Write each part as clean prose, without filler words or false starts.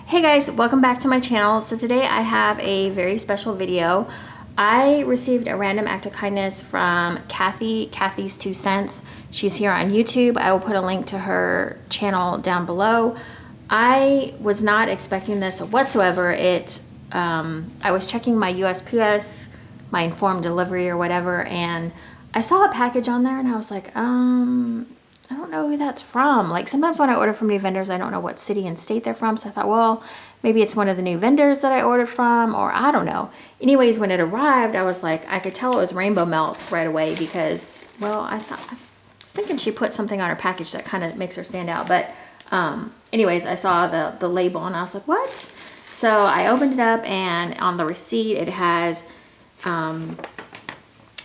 Hey guys, welcome back to my channel. So today I have a very special video. I received a random act of kindness from Kathy's 2 cents. She's here on YouTube. I will put a link to her channel down below. I was not expecting this whatsoever. I was checking my USPS, my informed delivery or whatever, and I saw a package on there and I was like, I don't know who that's from. Like sometimes when I order from new vendors, I don't know what city and state they're from. So I thought, well, maybe it's one of the new vendors that I ordered from, or I don't know. Anyways, when it arrived, I was like, I could tell it was Rainbow Melts right away because, well, I was thinking she put something on her package that kind of makes her stand out. But anyways, I saw the label and I was like, what? So I opened it up and on the receipt, it has, well,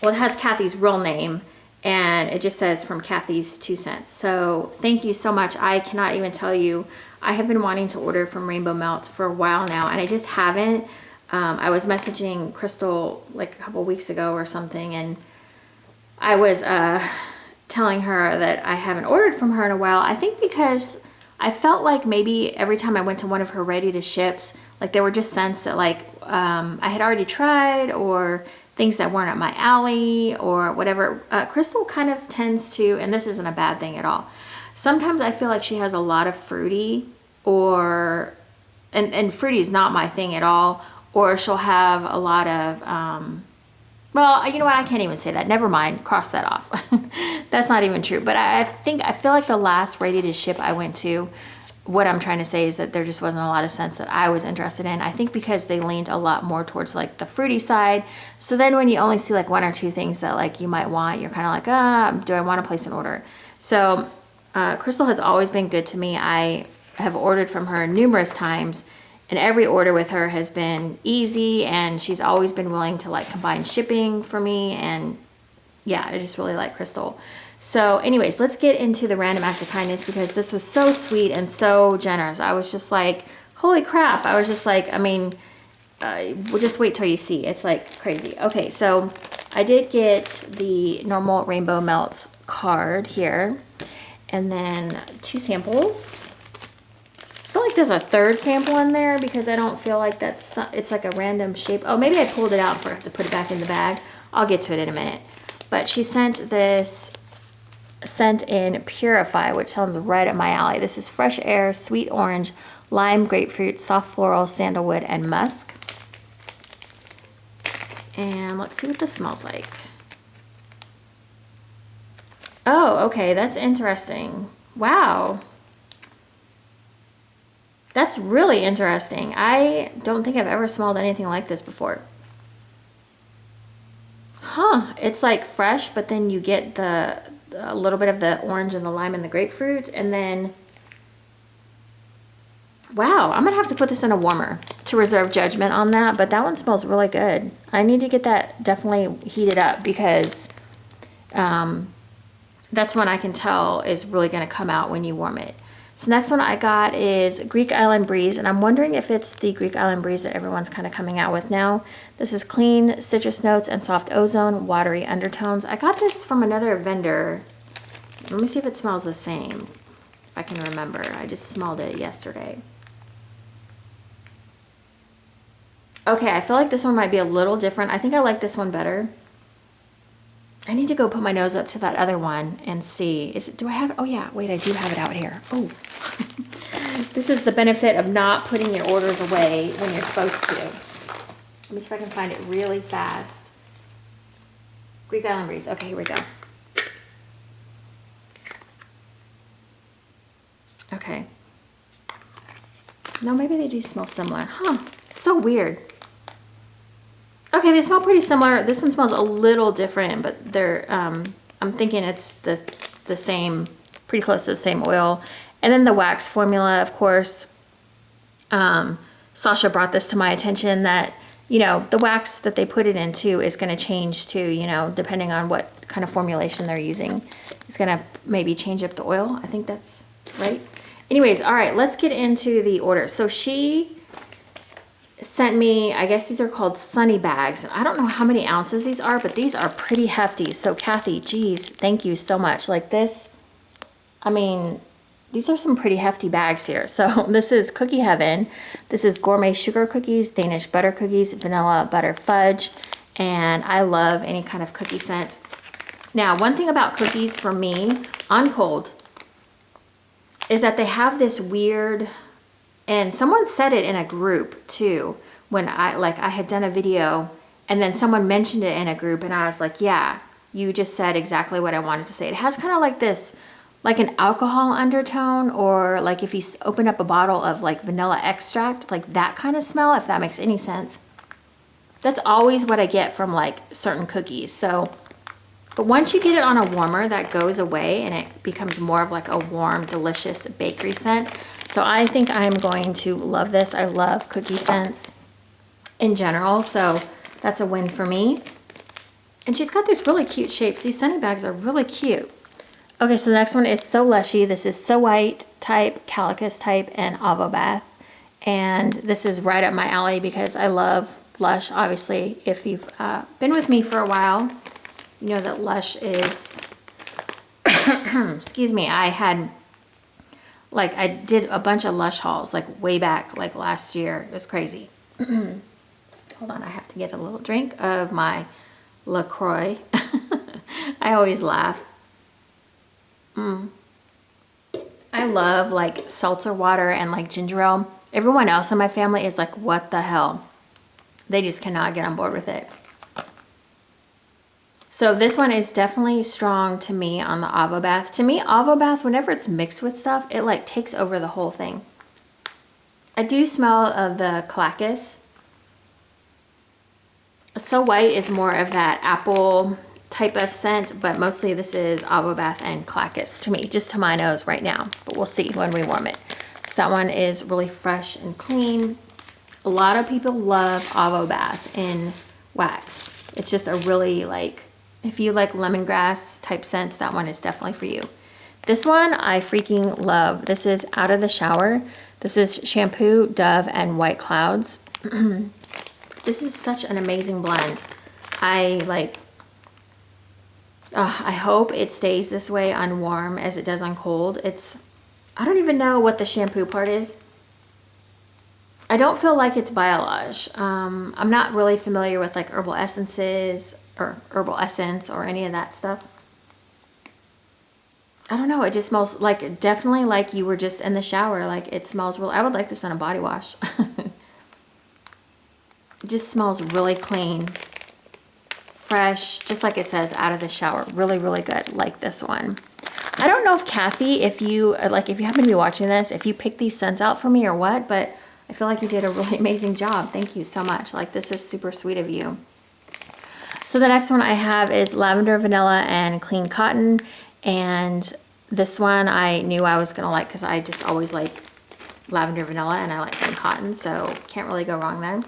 it has Kathy's real name. And it just says from Kathy's 2 cents. So thank you so much. I cannot even tell you, I have been wanting to order from Rainbow Melts for a while now and I just haven't. I was messaging Crystal like a couple weeks ago or something, and I was telling her that I haven't ordered from her in a while. I think because I felt like maybe every time I went to one of her ready to ships, like there were just scents that like I had already tried, or things that weren't up my alley or whatever. Crystal kind of tends to, and this isn't a bad thing at all, sometimes I feel like she has a lot of fruity, or, and fruity is not my thing at all, or she'll have a lot of, well, you know what, I can't even say that. Never mind, cross that off. That's not even true. But I feel like the last ready to ship I went to, what I'm trying to say is that there just wasn't a lot of scents that I was interested in. I think because they leaned a lot more towards like the fruity side. So then when you only see like 1 or 2 things that like you might want, you're kind of like, do I want to place an order? So Crystal has always been good to me. I have ordered from her numerous times, and every order with her has been easy, and she's always been willing to like combine shipping for me. And yeah, I just really like Crystal. So anyways, let's get into the random act of kindness because this was so sweet and so generous. I was just like, holy crap. I was just like, I mean, we'll just wait till you see. It's like crazy. Okay, so I did get the normal Rainbow Melts card here, and then 2 samples. I feel like there's a 3rd sample in there because I don't feel like it's like a random shape. Oh, maybe I pulled it out and forgot to put it back in the bag. I'll get to it in a minute. But she sent this scent in Purify, which sounds right up my alley. This is fresh air, sweet orange, lime, grapefruit, soft floral, sandalwood, and musk. And let's see what this smells like. Oh, okay, that's interesting. Wow. That's really interesting. I don't think I've ever smelled anything like this before. Huh, it's like fresh, but then you get a little bit of the orange and the lime and the grapefruit, and then wow, I'm gonna have to put this in a warmer to reserve judgment on that, but that one smells really good. I need to get that definitely heated up because that's one I can tell is really gonna come out when you warm it. So next one I got is Greek Island Breeze, and I'm wondering if it's the Greek Island Breeze that everyone's kind of coming out with now. This is clean citrus notes and soft ozone, watery undertones. I got this from another vendor. Let me see if it smells the same, if I can remember. I just smelled it yesterday. Okay, I feel like this one might be a little different. I think I like this one better. I need to go put my nose up to that other one and see. Do I have it? Oh yeah, wait, I do have it out here. Oh, this is the benefit of not putting your orders away when you're supposed to. Let me see if I can find it really fast. Greek Island Breeze. Okay, here we go. Okay. No, maybe they do smell similar. Huh, so weird. Okay, they smell pretty similar. This one smells a little different, but they're, I'm thinking it's the same, pretty close to the same oil. And then the wax formula, of course. Sasha brought this to my attention that, you know, the wax that they put it into is going to change too, you know, depending on what kind of formulation they're using. It's going to maybe change up the oil. I think that's right. Anyways, all right, let's get into the order. So she sent me, I guess these are called Sunny bags. I don't know how many ounces these are, but these are pretty hefty. So Kathy, geez, thank you so much. Like this, I mean, These are some pretty hefty bags here. So this is Cookie Heaven. This is gourmet sugar cookies, Danish butter cookies, vanilla butter fudge, and I love any kind of cookie scent. Now, one thing about cookies for me on cold is that they have this weird, and someone said it in a group too, when I had done a video and then someone mentioned it in a group and I was like, yeah, you just said exactly what I wanted to say. It has kind of like this, like an alcohol undertone, or like if you open up a bottle of like vanilla extract, like that kind of smell, if that makes any sense. That's always what I get from like certain cookies. So, but once you get it on a warmer, that goes away and it becomes more of like a warm, delicious bakery scent. So I think I'm going to love this. I love cookie scents in general, so that's a win for me. And she's got these really cute shapes. These Scentsy bags are really cute. Okay, so the next one is So Lushy. This is So White type, Calicus type, and Avo Bath. And this is right up my alley because I love Lush. Obviously, if you've been with me for a while, you know that Lush is, excuse me, I did a bunch of Lush hauls, like way back, like last year. It was crazy. Hold on, I have to get a little drink of my LaCroix. I always laugh. I love like seltzer water and like ginger ale. Everyone else in my family is like, what the hell? They just cannot get on board with it. So this one is definitely strong to me on the Avo Bath. To me, Avo Bath, whenever it's mixed with stuff, it like takes over the whole thing. I do smell of the Calicus. So White is more of that apple type of scent, but mostly this is Avo Bath and Calicus to me, just to my nose right now, but we'll see when we warm it. So that one is really fresh and clean. A lot of people love Avo Bath in wax. It's just a really like, if you like lemongrass type scents, that one is definitely for you. This one I freaking love. This is Out of the Shower. This is Shampoo, Dove, and White Clouds. This is such an amazing blend. I hope it stays this way on warm as it does on cold. I don't even know what the shampoo part is. I don't feel like it's Biolage. I'm not really familiar with like herbal essences or herbal essence or any of that stuff. I don't know, it just smells like, definitely like you were just in the shower. Like it smells real. I would like this on a body wash. It just smells really clean, fresh, just like it says, out of the shower. Really, really good, like this one. I don't know if Kathy, if you happen to be watching this, if you picked these scents out for me or what, but I feel like you did a really amazing job. Thank you so much. Like this is super sweet of you. So the next one I have is Lavender, Vanilla, and Clean Cotton. And this one I knew I was gonna like because I just always like Lavender, Vanilla, and I like Clean Cotton, so can't really go wrong there.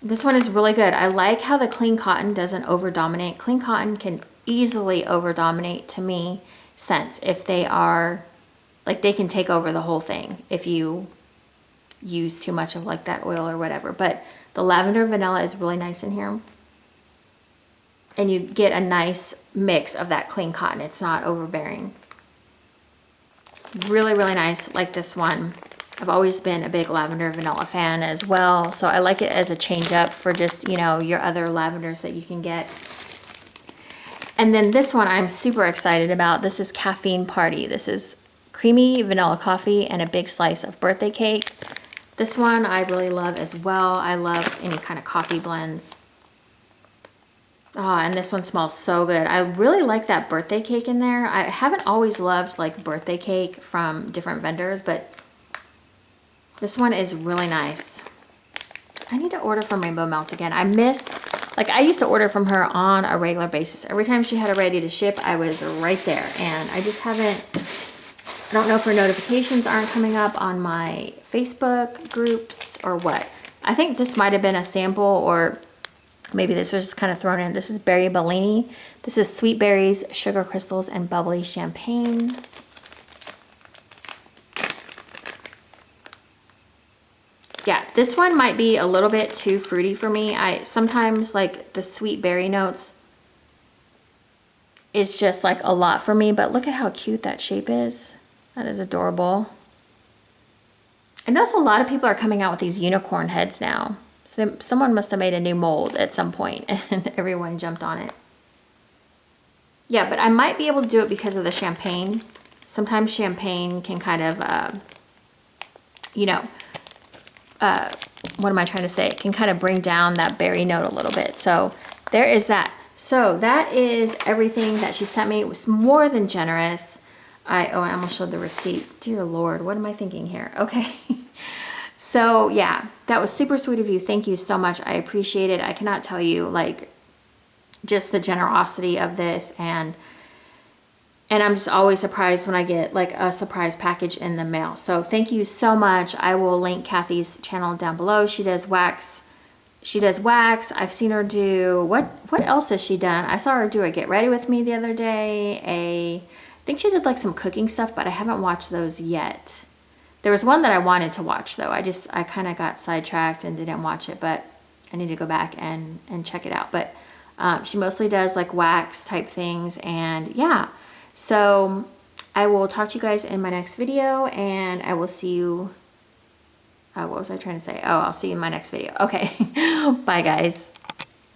This one is really good. I like how the Clean Cotton doesn't over-dominate. Clean Cotton can easily over-dominate to me scents if they are, like they can take over the whole thing if you use too much of like that oil or whatever. But the Lavender Vanilla is really nice in here. And you get a nice mix of that Clean Cotton. It's not overbearing. Really, really nice, like this one. I've always been a big Lavender Vanilla fan as well, so I like it as a change up for just, you know, your other lavenders that you can get. And then this one I'm super excited about. This is Caffeine Party. This is creamy vanilla coffee and a big slice of birthday cake. This one I really love as well. I love any kind of coffee blends. Oh, and this one smells so good. I really like that birthday cake in there. I haven't always loved like birthday cake from different vendors, but this one is really nice. I need to order from Rainbow Melts again. I used to order from her on a regular basis. Every time she had it ready to ship, I was right there. And I just haven't, I don't know if her notifications aren't coming up on my Facebook groups or what. I think this might have been a sample, or maybe this was just kind of thrown in. This is A Bellini. This is sweet berries, sugar crystals, and bubbly champagne. Yeah, this one might be a little bit too fruity for me. I sometimes like the sweet berry notes. is just like a lot for me, but look at how cute that shape is. That is adorable. I notice a lot of people are coming out with these unicorn heads now. So someone must have made a new mold at some point and everyone jumped on it. Yeah, but I might be able to do it because of the champagne. Sometimes champagne can kind of, you know, what am I trying to say? It can kind of bring down that berry note a little bit. So there is that. So that is everything that she sent me. It was more than generous. I almost showed the receipt. Dear Lord, what am I thinking here? Okay. So yeah, that was super sweet of you. Thank you so much. I appreciate it. I cannot tell you like just the generosity of this, and I'm just always surprised when I get like a surprise package in the mail. So thank you so much. I will link Kathy's channel down below. She does wax. I've seen her do, what else has she done? I saw her do a Get Ready With Me the other day. I think she did like some cooking stuff, but I haven't watched those yet. There was one that I wanted to watch though. I kind of got sidetracked and didn't watch it, but I need to go back and check it out. But she mostly does like wax type things, and yeah. So I will talk to you guys in my next video, and I will see you. What was I trying to say? Oh, I'll see you in my next video. Okay. Bye, guys.